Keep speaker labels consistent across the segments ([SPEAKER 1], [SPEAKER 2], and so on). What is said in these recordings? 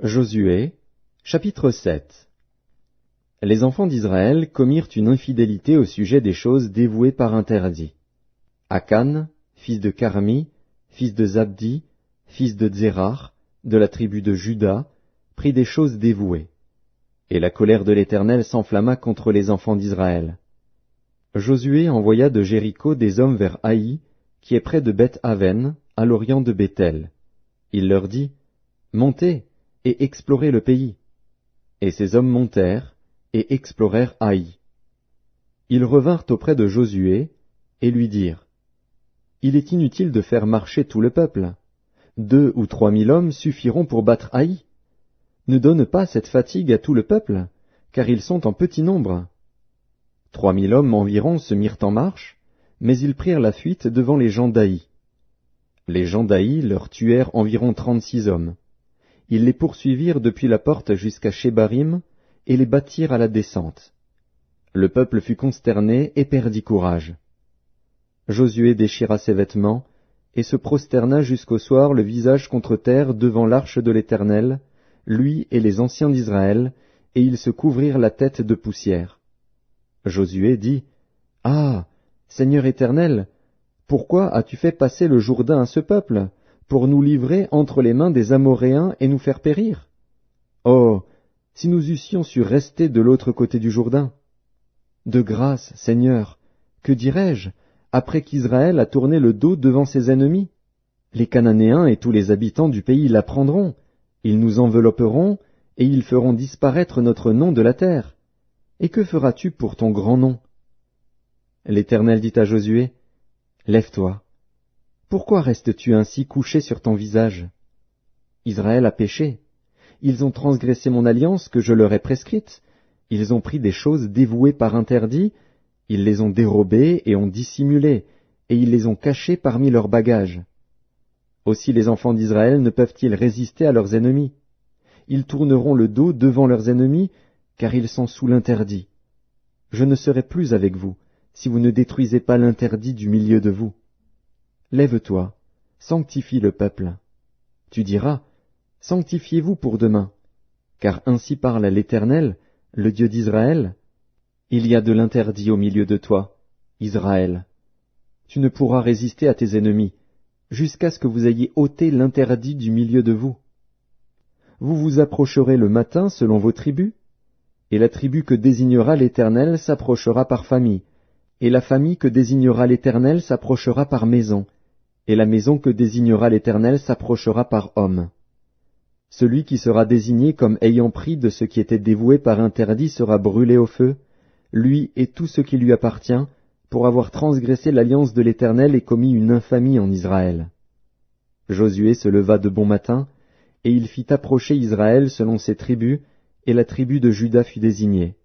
[SPEAKER 1] Josué, chapitre 7. Les enfants d'Israël commirent une infidélité au sujet des choses dévouées par interdit. Akan, fils de Carmi, fils de Zabdi, fils de Zérar, de la tribu de Juda, prit des choses dévouées. Et la colère de l'Éternel s'enflamma contre les enfants d'Israël. Josué envoya de Jéricho des hommes vers Haï, qui est près de Beth-Aven, à l'orient de Béthel. Il leur dit, « Montez et explorez le pays. » Et ces hommes montèrent et explorèrent Haï. Ils revinrent auprès de Josué et lui dirent, « Il est inutile de faire marcher tout le peuple. 2 ou 3 000 hommes suffiront pour battre Haï. Ne donne pas cette fatigue à tout le peuple, car ils sont en petit nombre. » 3 000 hommes environ se mirent en marche, mais ils prirent la fuite devant les gens d'Haï. Les gens d'Haï leur tuèrent environ 36 hommes. Ils les poursuivirent depuis la porte jusqu'à Shebarim et les battirent à la descente. Le peuple fut consterné et perdit courage. Josué déchira ses vêtements et se prosterna jusqu'au soir le visage contre terre devant l'arche de l'Éternel, lui et les anciens d'Israël, et ils se couvrirent la tête de poussière. Josué dit, « Ah, Seigneur Éternel, pourquoi as-tu fait passer le Jourdain à ce peuple, pour nous livrer entre les mains des Amoréens et nous faire périr? Oh, si nous eussions su rester de l'autre côté du Jourdain! De grâce, Seigneur, que dirais-je, après qu'Israël a tourné le dos devant ses ennemis? Les Cananéens et tous les habitants du pays l'apprendront, ils nous envelopperont, et ils feront disparaître notre nom de la terre. Et que feras-tu pour ton grand nom? » L'Éternel dit à Josué, « Lève-toi. Pourquoi restes-tu ainsi couché sur ton visage? Israël a péché. Ils ont transgressé mon alliance que je leur ai prescrite. Ils ont pris des choses dévouées par interdit. Ils les ont dérobées et ont dissimulé, et ils les ont cachées parmi leurs bagages. Aussi les enfants d'Israël ne peuvent-ils résister à leurs ennemis. Ils tourneront le dos devant leurs ennemis, car ils sont sous l'interdit. Je ne serai plus avec vous, si vous ne détruisez pas l'interdit du milieu de vous. Lève-toi, sanctifie le peuple. Tu diras, sanctifiez-vous pour demain, car ainsi parle l'Éternel, le Dieu d'Israël. Il y a de l'interdit au milieu de toi, Israël. Tu ne pourras résister à tes ennemis, jusqu'à ce que vous ayez ôté l'interdit du milieu de vous. Vous vous approcherez le matin selon vos tribus, et la tribu que désignera l'Éternel s'approchera par famille, et la famille que désignera l'Éternel s'approchera par maison, et la maison que désignera l'Éternel s'approchera par homme. Celui qui sera désigné comme ayant pris de ce qui était dévoué par interdit sera brûlé au feu, lui et tout ce qui lui appartient, pour avoir transgressé l'alliance de l'Éternel et commis une infamie en Israël. Josué se leva de bon matin, et il fit approcher Israël selon ses tribus, et la tribu de Juda fut désignée.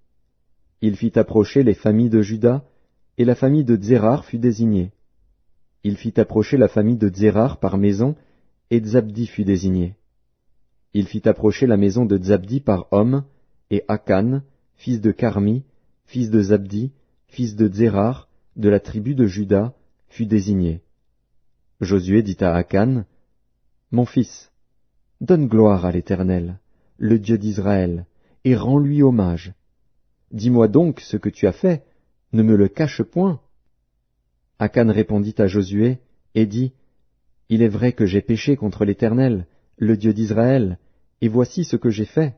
[SPEAKER 1] Il fit approcher les familles de Juda, et la famille de Zérar fut désignée. Il fit approcher la famille de Zérar par maison, et Zabdi fut désigné. Il fit approcher la maison de Zabdi par homme, et Akan, fils de Carmi, fils de Zabdi, fils de Zérar, de la tribu de Juda, fut désigné. Josué dit à Akan, « Mon fils, donne gloire à l'Éternel, le Dieu d'Israël, et rends-lui hommage. Dis-moi donc ce que tu as fait, ne me le cache point. » Akan répondit à Josué et dit, « Il est vrai que j'ai péché contre l'Éternel, le Dieu d'Israël, et voici ce que j'ai fait.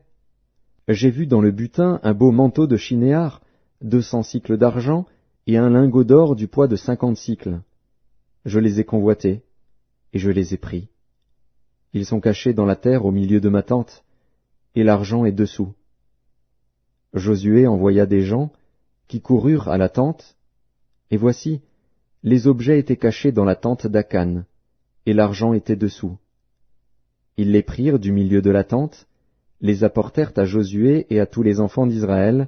[SPEAKER 1] J'ai vu dans le butin un beau manteau de Shinéar, 200 sicles d'argent, et un lingot d'or du poids de 50 sicles. Je les ai convoités, et je les ai pris. Ils sont cachés dans la terre au milieu de ma tente, et l'argent est dessous. » Josué envoya des gens, qui coururent à la tente, et voici, les objets étaient cachés dans la tente d'Akan, et l'argent était dessous. Ils les prirent du milieu de la tente, les apportèrent à Josué et à tous les enfants d'Israël,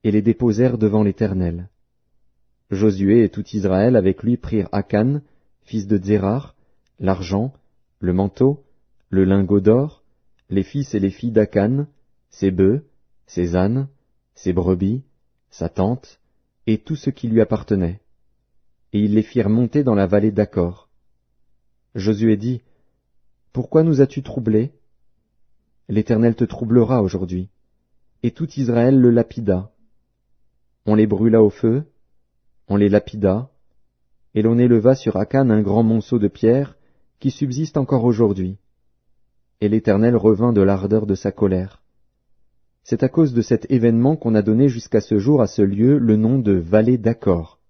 [SPEAKER 1] et les déposèrent devant l'Éternel. Josué et tout Israël avec lui prirent Akan, fils de Zérar, l'argent, le manteau, le lingot d'or, les fils et les filles d'Akan, ses bœufs, ses ânes, ses brebis, sa tente, et tout ce qui lui appartenait. Et ils les firent monter dans la vallée d'Accor. Josué dit, « Pourquoi nous as-tu troublés? l'Éternel te troublera aujourd'hui. Et tout Israël le lapida. On les brûla au feu, on les lapida, et l'on éleva sur Akan un grand monceau de pierre qui subsiste encore aujourd'hui. Et l'Éternel revint de l'ardeur de sa colère. C'est à cause de cet événement qu'on a donné jusqu'à ce jour à ce lieu le nom de vallée d'Accord.